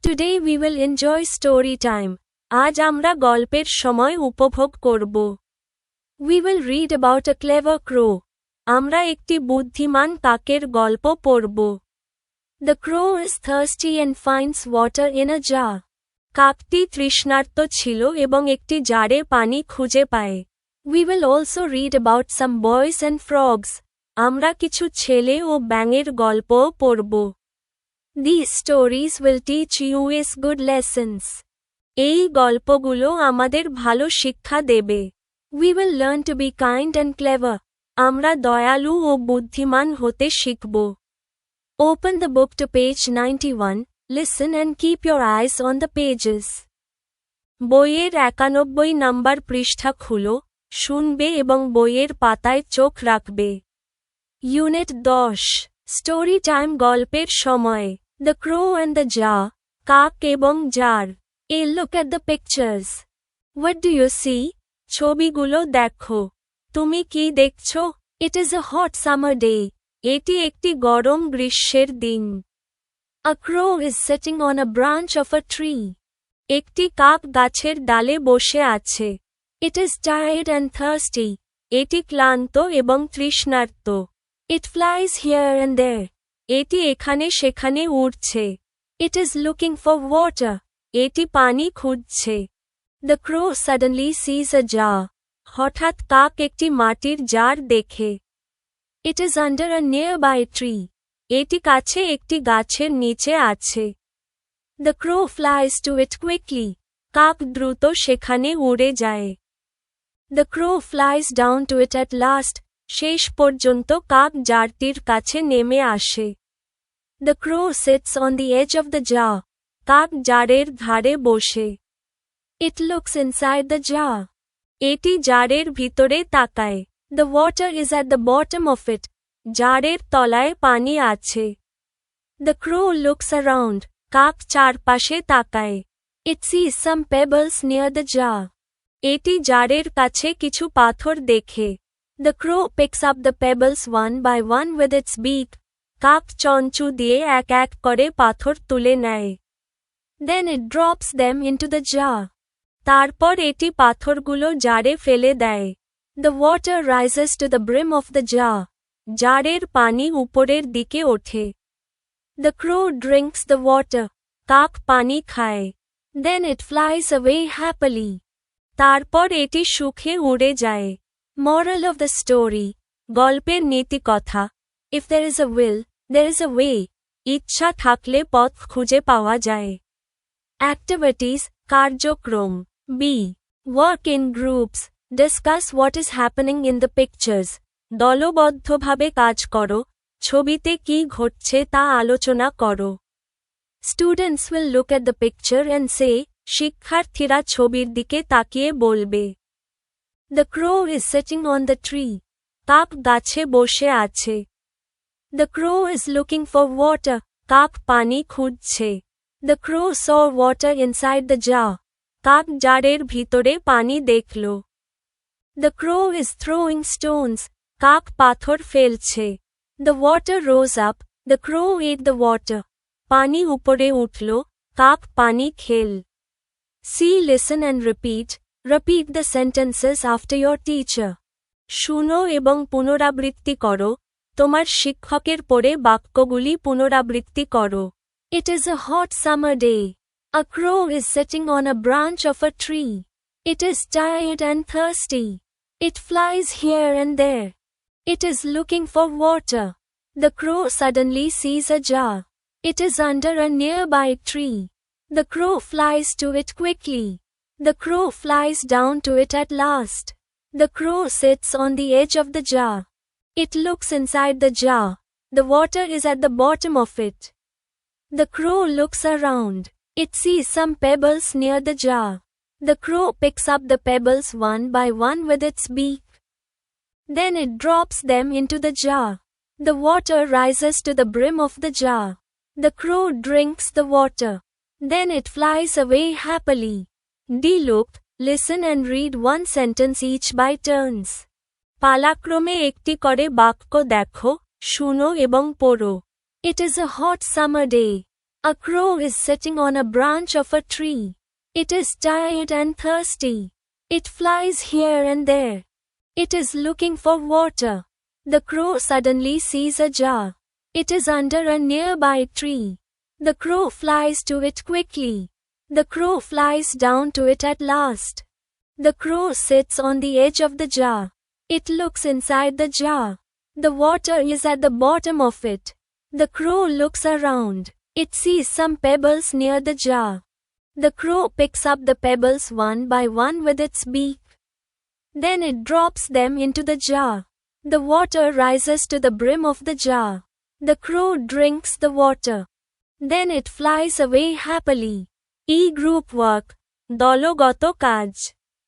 Today we will enjoy story time. আজ আমরা গল্পের সময় উপভোগ করব। We will read about a clever crow. আমরা একটি বুদ্ধিমান কাকের গল্প পড়ব। The crow is thirsty and finds water in a jar. কাকটি তৃষ্ণার্ত ছিল এবং একটি জারে পানি খুঁজে পায়। We will also read about some boys and frogs. আমরা কিছু ছেলে ও ব্যাঙের গল্পও পড়ব। These stories will teach you good lessons. এই গল্পগুলো আমাদের ভালো শিক্ষা দেবে। We will learn to be kind and clever. আমরা দয়ালু ও বুদ্ধিমান হতে শিখব। Open the book to page 91. Listen and keep your eyes on the pages. বইয়ের 91 নাম্বার পৃষ্ঠা খুলো, শুনবে এবং বইয়ের পাতায় চোখ রাখবে। ইউনিট 10 স্টোরি টাইম গল্পের সময়। The Crow and the Jar. কাক এবং jar. A look at the pictures. What do you see? ছবিগুলো দেখো। তুমি কি দেখছো? It is a hot summer day. এটি একটি গরম গ্রীষ্মের দিন। A crow is sitting on a branch of a tree. একটি কাক গাছের ডালে বসে আছে। It is tired and thirsty. এটি ক্লান্ত এবং তৃষ্ণার্ত। It flies here and there. এটি এখানে সেখানে উড়ছে। It is looking for water. এটি পানি খুঁজছে। The crow suddenly sees a jar. হঠাৎ কাক একটি মাটির জার দেখে। It is under a nearby tree. এটি কাছে একটি গাছের নিচে আছে। The crow flies to it quickly. কাক দ্রুত সেখানে উড়ে যায়। The crow flies down to it at last. শেষ পর্যন্ত কাক জারটির কাছে নেমে আসে। The crow sits on the edge of the jar. কাক জারের ধারে বসে। It looks inside the jar. এটি জারের ভিতরে তাকায়। The water is at the bottom of it. জারের তলায় পানি আছে। The crow looks around. কাক চারপাশে তাকায়। It sees some pebbles near the jar. এটি জারের কাছে কিছু পাথর দেখে। The crow picks up the pebbles one by one with its beak. কাক চঞ্চু দিয়ে এক এক করে পাথর তুলে নেয়। Then it drops them into the jar. তারপর এটি পাথরগুলো জারে ফেলে দেয়। The water rises to the brim of the jar. জারের পানি উপরের দিকে ওঠে। The crow drinks the water. কাক পানি খায়। Then it flies away happily. তারপর এটি সুখে উড়ে যায়। Moral of the story. গল্পের নীতিকথা। If there is a will, there is a way. ইচ্ছা থাকলে পথ খুঁজে পাওয়া যায়। Activities, কার্যক্রম। B. Work in groups. Discuss what is happening in the pictures. দলবদ্ধভাবে কাজ করো, ছবিতে কি ঘটছে তা আলোচনা করো। Students will look at the picture and say, শিক্ষার্থীরা ছবির দিকে তাকিয়ে বলবে। The crow is sitting on the tree. কাক গাছে বসে আছে। The crow is looking for water. কাক পানি খুঁজছে। The crow saw water inside the jar. কাক জারের ভিতরে পানি দেখল। The crow is throwing stones. কাক পাথর ফেলছে। The water rose up. The crow ate the water. পানি উপরে উঠল, কাক পানি খেল। See, listen and repeat. Repeat the sentences after your teacher. শুনো এবং পুনরাবৃত্তি করো, তোমার শিক্ষকের পরে বাক্যগুলি পুনরাবৃত্তি করো। It is a hot summer day. A crow is sitting on a branch of a tree. It is tired and thirsty. It flies here and there. It is looking for water. The crow suddenly sees a jar. It is under a nearby tree. The crow flies to it quickly. The crow flies down to it at last. The crow sits on the edge of the jar. It looks inside the jar. The water is at the bottom of it. The crow looks around. It sees some pebbles near the jar. The crow picks up the pebbles one by one with its beak. Then it drops them into the jar. The water rises to the brim of the jar. The crow drinks the water. Then it flies away happily. D. Look, listen and read one sentence each by turns. পালাক্রমে একটি করে বাক্য দেখো, শুনো এবং পড়ো। It is a hot summer day. A crow is sitting on a branch of a tree. It is tired and thirsty. It flies here and there. It is looking for water. The crow suddenly sees a jar. It is under a nearby tree. The crow flies to it quickly. The crow flies down to it at last. The crow sits on the edge of the jar. It looks inside the jar. The water is at the bottom of it. The crow looks around. It sees some pebbles near the jar. The crow picks up the pebbles one by one with its beak. Then it drops them into the jar. The water rises to the brim of the jar. The crow drinks the water. Then it flies away happily. E-group work. দলগত কাজ.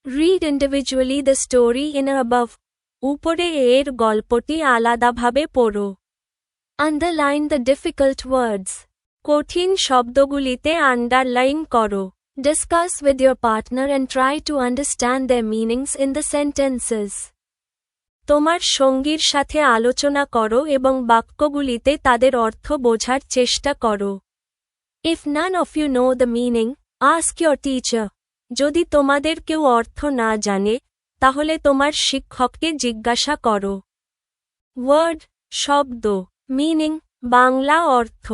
Read individually the story in above. উপরে এর গল্পটি আলাদাভাবে পড়ো. Underline the difficult words. কঠিন শব্দগুলিতে underline করো. Discuss with your partner and try to understand their meanings in the sentences. তোমার সঙ্গীর সাথে আলোচনা করো এবং বাক্যগুলিতে তাদের অর্থ বোঝার চেষ্টা করো. If none of you know the meaning, ask your teacher. যদি তোমাদের কেউ অর্থ না জানে, তাহলে তোমার শিক্ষককে জিজ্ঞাসা করো. Word, শব্দ. Meaning, বাংলা অর্থ.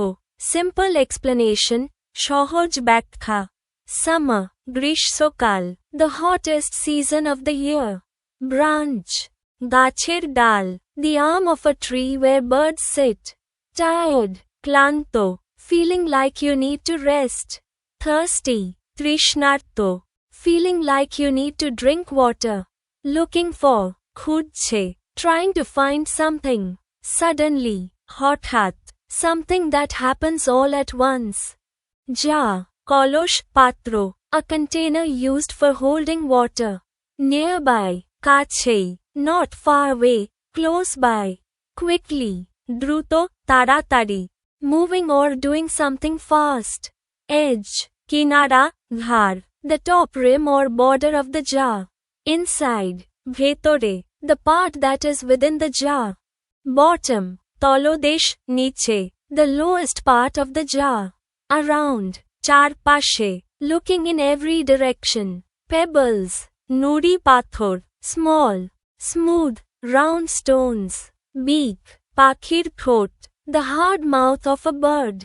Simple explanation, সহজ ব্যাখ্যা. Summer, গ্রীষ্মকাল. The hottest season of the year. Branch, গাছের ডাল. The arm of a tree where birds sit. Tired, ক্লান্ত. Feeling like you need to rest. Thirsty, তৃষ্ণার্ত. Feeling like you need to drink water. Looking for, খুঁজছে. Trying to find something. Suddenly, হঠাৎ. Something that happens all at once. Jar, কলস, পাত্র. A container used for holding water. Nearby, কাছেই. Not far away, close by. Quickly, দ্রুত, তাড়াতাড়ি. Moving or doing something fast. Edge, কিনারা, ধার. The top rim or border of the jar. Inside, ভেতরে. The part that is within the jar. Bottom, তলদেশ, নিচে. The lowest part of the jar. Around, চারপাশে. Looking in every direction. Pebbles, নুড়ি পাথর. Small, smooth, round stones. Beak, পাখির ঠোঁট. The hard mouth of a bird.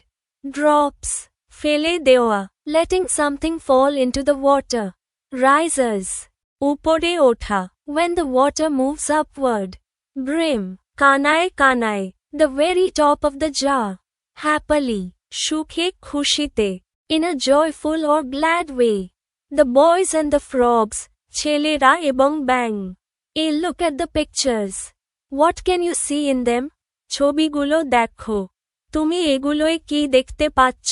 Drops, ফেলে দেওয়া. Letting something fall into the water. Risers, উপরে ওঠা. When the water moves upward. Brim, কানায় কানায়. The very top of the jar. Happily, সুখে খুশিতে. In a joyful or glad way. The boys and the frogs, ছেলেরা এবং ব্যাঙ. A look at the pictures. What can you see in them? ছবিগুলো দেখো. তুমি এগুলোয় কি দেখতে পাচ্ছ?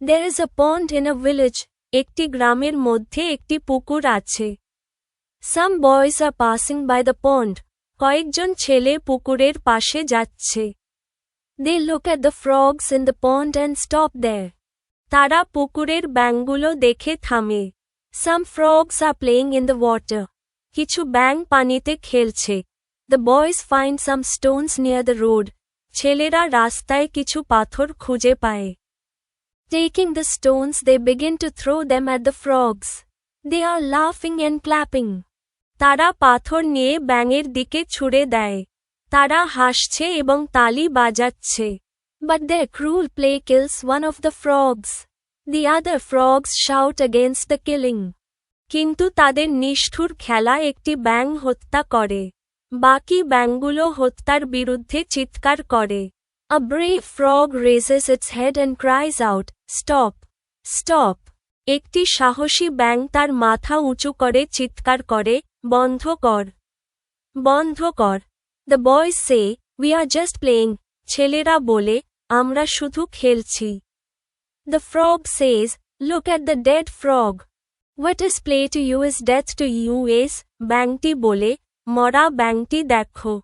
There is a pond in a village. একটি গ্রামের মধ্যে একটি পুকুর আছে. Some boys are passing by the pond. কয়েকজন ছেলে পুকুরের পাশে যাচ্ছে. They look at the frogs in the pond and stop there. তারা পুকুরের ব্যাঙগুলো দেখে থামে. Some frogs are playing in the water. কিছু ব্যাঙ পানিতে খেলছে. The boys find some stones near the road. ছেলেরা রাস্তায় কিছু পাথর খুঁজে পায়. Taking the stones they begin to throw them at the frogs. They are laughing and clapping. তারা পাথর নিয়ে ব্যাঙের দিকে ছুঁড়ে দেয়. তারা হাসছে এবং তালি বাজাচ্ছে. But their cruel play kills one of the frogs. The other frogs shout against the killing. কিন্তু তাদের নিষ্ঠুর খেলা একটি ব্যাঙ হত্যা করে. বাকি ব্যাঙগুলো হত্যার বিরুদ্ধে চিৎকার করে. A brave frog raises its head and cries out, "Stop! Stop!" একটি সাহসী ব্যাঙ তার মাথা উঁচু করে চিৎকার করে, বন্ধ কর! বন্ধ কর! The boys say, "We are just playing." ছেলেরা বলে, আমরা শুধু খেলছি. The frog says, "Look at the dead frog." What is play to you is death to you is, ব্যাঙটি বলে, মরা ব্যাঙটি দেখো।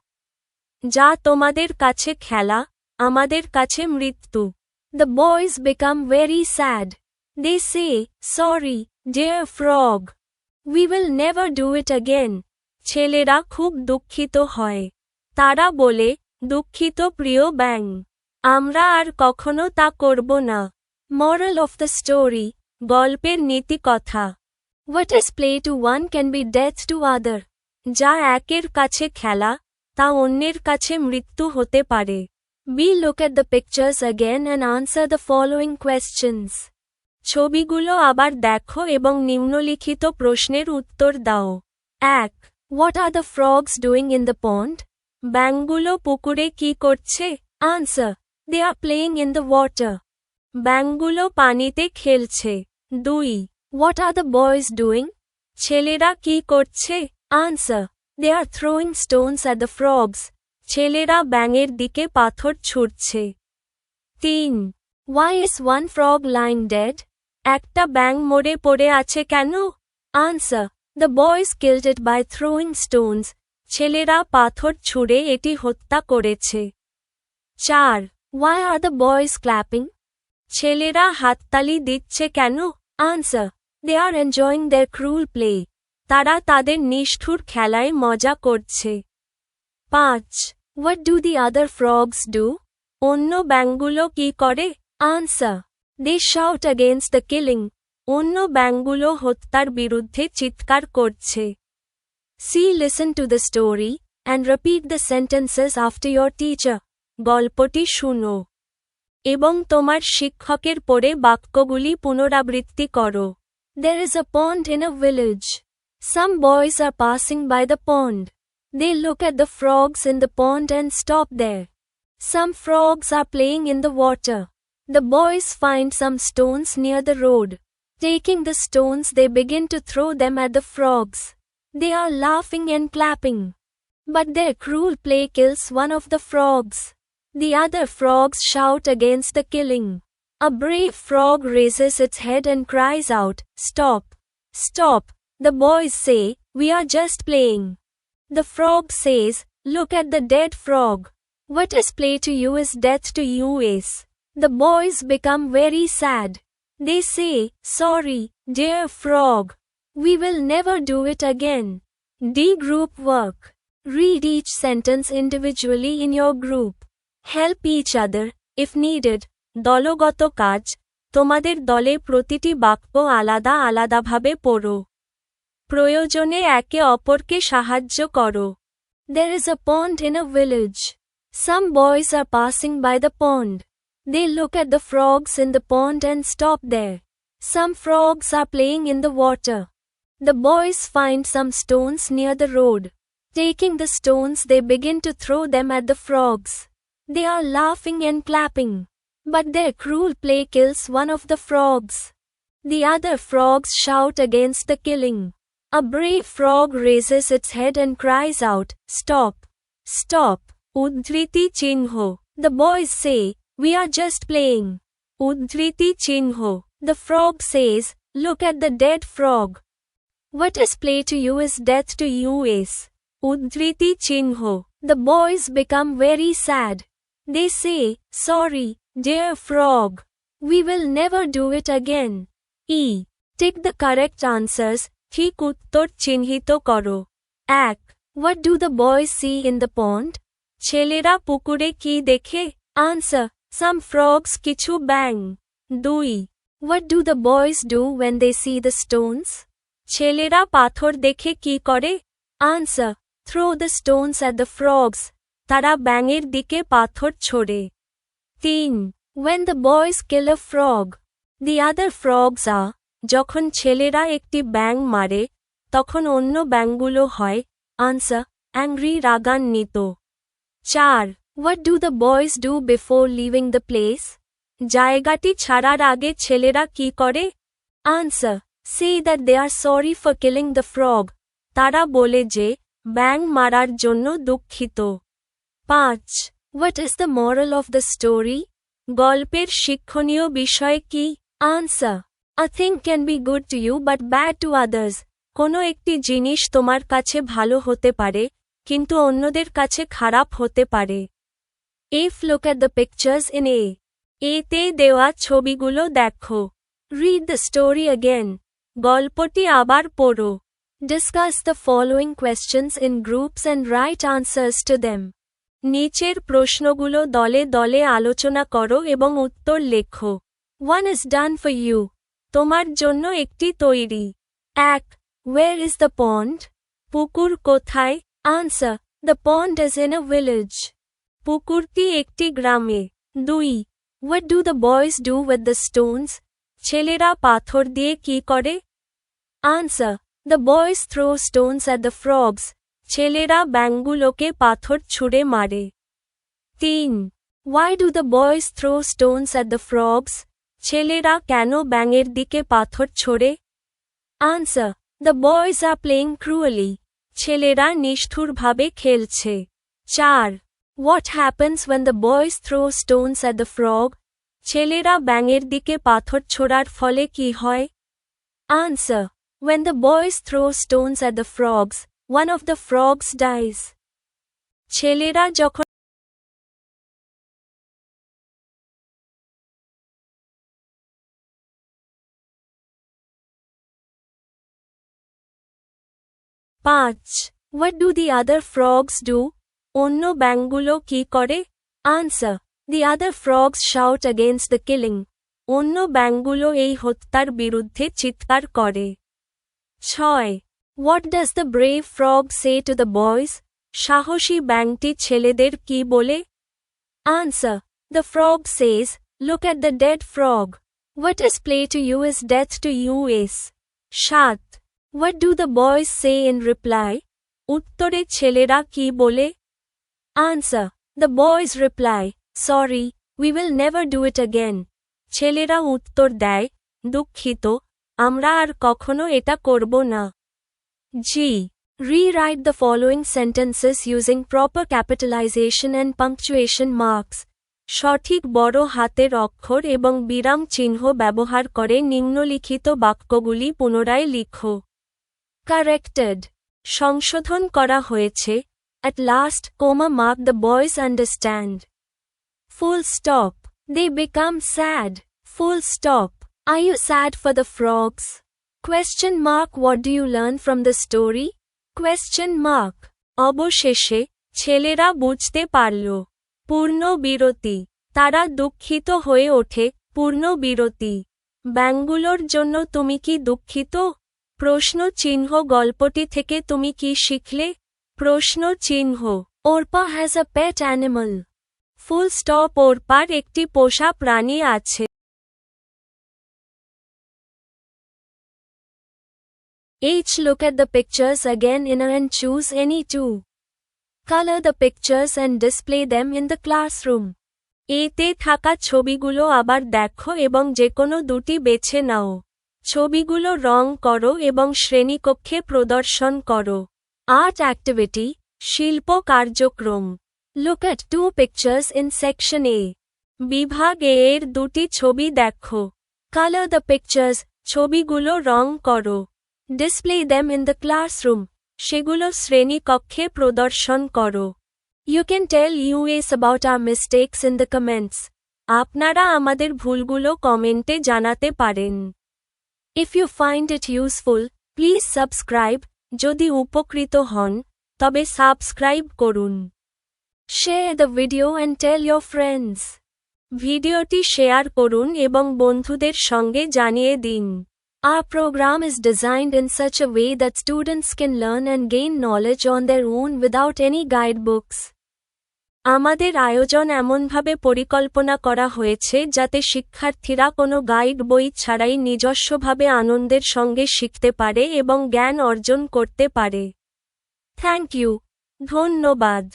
যা তোমাদের কাছে খেলা, আমাদের কাছে মৃত্যু। The boys become very sad. They say, "Sorry, dear frog. We will never do it again." ছেলেরা খুব দুঃখিত হয়। তারা বলে, দুঃখিত প্রিয় ব্যাঙ। আমরা আর কখনো তা করব না। Moral of the story, গল্পের নীতি কথা। What is play to one can be death to other. যা একের কাছে খেলা, তা অন্যের কাছে মৃত্যু হতে পারে। We look at the pictures again and answer the following questions. ছবিগুলো আবার দেখো এবং নিম্নলিখিত প্রশ্নের উত্তর দাও। 1. What are the frogs doing in the pond? ব্যাঙগুলো পুকুরে কি করছে? Answer. They are playing in the water. ব্যাঙগুলো পানিতে খেলছে। 2. What are the boys doing? ছেলেরা কি করছে? Answer. They are throwing stones at the frogs. ছেলেরা ব্যাঙের দিকে পাথর ছুঁড়ছে। 3. Why is one frog lying dead? একটা ব্যাঙ মরে পড়ে আছে কেন? Answer. The boys killed it by throwing stones. ছেলেরা পাথর ছুঁড়ে এটি হত্যা করেছে। 4. Why are the boys clapping? ছেলেরা হাততালি দিচ্ছে কেন? Answer. They are enjoying their cruel play. তারা তাদের নিষ্ঠুর খেলায় মজা করছে। 5. What do the other frogs do? অন্য ব্যাঙগুলো কি করে? Answer. They shout against the killing. অন্য ব্যাঙগুলো হত্যার বিরুদ্ধে চিৎকার করছে। See, listen to the story, and repeat the sentences after your teacher. গল্পটি শুনো এবং তোমার শিক্ষকের পরে বাক্যগুলি পুনরাবৃত্তি করো। There is a pond in a village. Some boys are passing by the pond. They look at the frogs in the pond and stop there. Some frogs are playing in the water. The boys find some stones near the road. Taking the stones, they begin to throw them at the frogs. They are laughing and clapping. But their cruel play kills one of the frogs. The other frogs shout against the killing. A brave frog raises its head and cries out, "Stop! Stop!" The boys say, "We are just playing." The frog says, "Look at the dead frog. What is play to you is death to you is." The boys become very sad. They say, "Sorry, dear frog. We will never do it again." D. Group work. Read each sentence individually in your group. Help each other, if needed. দলগত কাজ, তোমাদের দলে প্রতিটি বাক্য আলাদা আলাদাভাবে পড়ো। প্রয়োজনে একে অপরকে সাহায্য করো। There is a pond in a village. Some boys are passing by the pond. They look at the frogs in the pond and stop there. Some frogs are playing in the water. The boys find some stones near the road. Taking the stones, they begin to throw them at the frogs. They are laughing and clapping. But their cruel play kills one of the frogs. The other frogs shout against the killing. A brave frog raises its head and cries out, "Stop! Stop!" উদ্ধৃতি চিহ্ন। The boys say, "We are just playing." উদ্ধৃতি চিহ্ন। The frog says, "Look at the dead frog." What is play to you is death to you is. উদ্ধৃতি চিহ্ন। The boys become very sad. They say, "Sorry, dear frog. We will never do it again." E. Tick the correct answers. ঠিক উত্তর চিহ্নিত করো। 1. What do the boys see in the pond? ছেলেরা পুকুরে কি দেখে? Answer. Some frogs, কিছু ব্যাঙ। 2. What do the boys do when they see the stones? ছেলেরা পাথর দেখে কি করে? Answer. Throw the stones at the frogs. তারা ব্যাঙের দিকে পাথর ছোড়ে। 3. When the boys kill a frog, the other frogs are. যখন ছেলেরা একটি ব্যাঙ মারে, তখন অন্য ব্যাঙগুলো হয়। Answer. Angry, রাগান্বিত। 4. What do the boys do before leaving the place? জায়গাটি ছাড়ার আগে ছেলেরা কি করে? Answer. Say that they are sorry for killing the frog. তারা বলে যে, ব্যাঙ মারার জন্য দুঃখিত। 5. What is the moral of the story? গল্পের শিক্ষণীয় বিষয় কি? Answer. A thing can be good to you but bad to others. কোনো একটি জিনিস তোমার কাছে ভালো হতে পারে, কিন্তু অন্যদের কাছে খারাপ হতে পারে। If look at the pictures in A. এতে দেওয়া ছবিগুলো দেখো। Read the story again. গল্পটি আবার পড়ো। Discuss the following questions in groups and write answers to them. নিচের প্রশ্নগুলো দলে দলে আলোচনা করো এবং উত্তর লেখো। One is done for you. তোমার জন্য একটি তৈরি। 1. Where is the pond? পুকুর কোথায়? Answer. The pond is in a village. পুকুরটি একটি গ্রামে। 2. What do the boys do with the stones? ছেলেরা পাথর দিয়ে কি করে? Answer. The boys throw stones at the frogs. ছেলেরা ব্যাঙগুলোকে পাথর ছুঁড়ে মারে। 3. Why do the boys throw stones at the frogs? ছেলেরা কেন ব্যাঙের দিকে পাথর ছোড়ে? Answer. The boys are playing cruelly. ছেলেরা নিষ্ঠুরভাবে খেলছে। 4. What happens when the boys throw stones at the frog? ছেলেরা ব্যাঙের দিকে পাথর ছোড়ার ফলে কি হয়? Answer. When the boys throw stones at the frogs, one of the frogs dies. ছেলেরা যখন পাঁচ What do the other frogs do? অন্য ব্যাঙগুলো কি করে? Answer. The other frogs shout against the killing. অন্য ব্যাঙগুলো এই হত্যার বিরুদ্ধে চিৎকার করে। 6. What does the brave frog say to the boys? সাহসী ব্যাঙটি ছেলেদের কি বলে? Answer. The frog says, Look at the dead frog. What is play to you is death to you is. 7. What do the boys say in reply? উত্তরে ছেলেরা কি বলে? Answer. The boys reply, Sorry, we will never do it again. ছেলেরা উত্তর দেয়, দুঃখিত, আমরা আর কখনো এটা করব না। G. Rewrite the following sentences using proper capitalization and punctuation marks. সঠিক বড় হাতের অক্ষর এবং বিরাম চিহ্ন ব্যবহার করে নিম্নলিখিত বাক্যগুলি পুনরায় লিখো। Corrected. সংশোধন করা হয়েছে। At last, mark the boys understand. Full stop. They become sad. Full stop. Are you sad for the frogs? Question mark. What do you learn from the story? Question mark. অবশেষে ছেলেরা বুঝতে পারল। পূর্ণ বিরতি। তারা দুঃখিত হয়ে ওঠে। পূর্ণ বিরতি। ব্যাঙগুলোর জন্য তুমি কি দুঃখিত? প্রশ্ন চিহ্ন গল্পটি থেকে তুমি কি শিখলে? প্রশ্ন চিহ্ন। ওরপা has a pet animal. Full stop. ওরপার একটি পোষা প্রাণী আছে। H. Look at the pictures again and choose any two. Color the pictures and display them in the classroom. এতে থাকা ছবিগুলো আবার দেখো এবং যেকোনো দুটি বেছে নাও। ছবিগুলো রং করো এবং শ্রেণীকক্ষে প্রদর্শন করো। আর্ট অ্যাক্টিভিটি, শিল্প কার্যক্রম। Look at two pictures in section A. বিভাগ এ এর দুটি ছবি দেখো। Color the pictures, ছবিগুলো রং করো। Display them in the classroom, সেগুলো শ্রেণীকক্ষে প্রদর্শন করো। You can tell us about our mistakes in the comments. আপনারা আমাদের ভুলগুলো কমেন্টে জানাতে পারেন। If you find it useful, please subscribe. যদি উপকৃত হন, তবে সাবস্ক্রাইব করুন। Share the video and tell your friends. ভিডিওটি শেয়ার করুন এবং বন্ধুদের সঙ্গে জানিয়ে দিন। Our program is designed in such a way that students can learn and gain knowledge on their own without any guidebooks. আমাদের আয়োজন এমনভাবে পরিকল্পনা করা হয়েছে যাতে শিক্ষার্থীরা কোনো গাইড বই ছাড়াই নিজস্বভাবে আনন্দের সঙ্গে শিখতে পারে এবং জ্ঞান অর্জন করতে পারে। Thank you. ধন্যবাদ।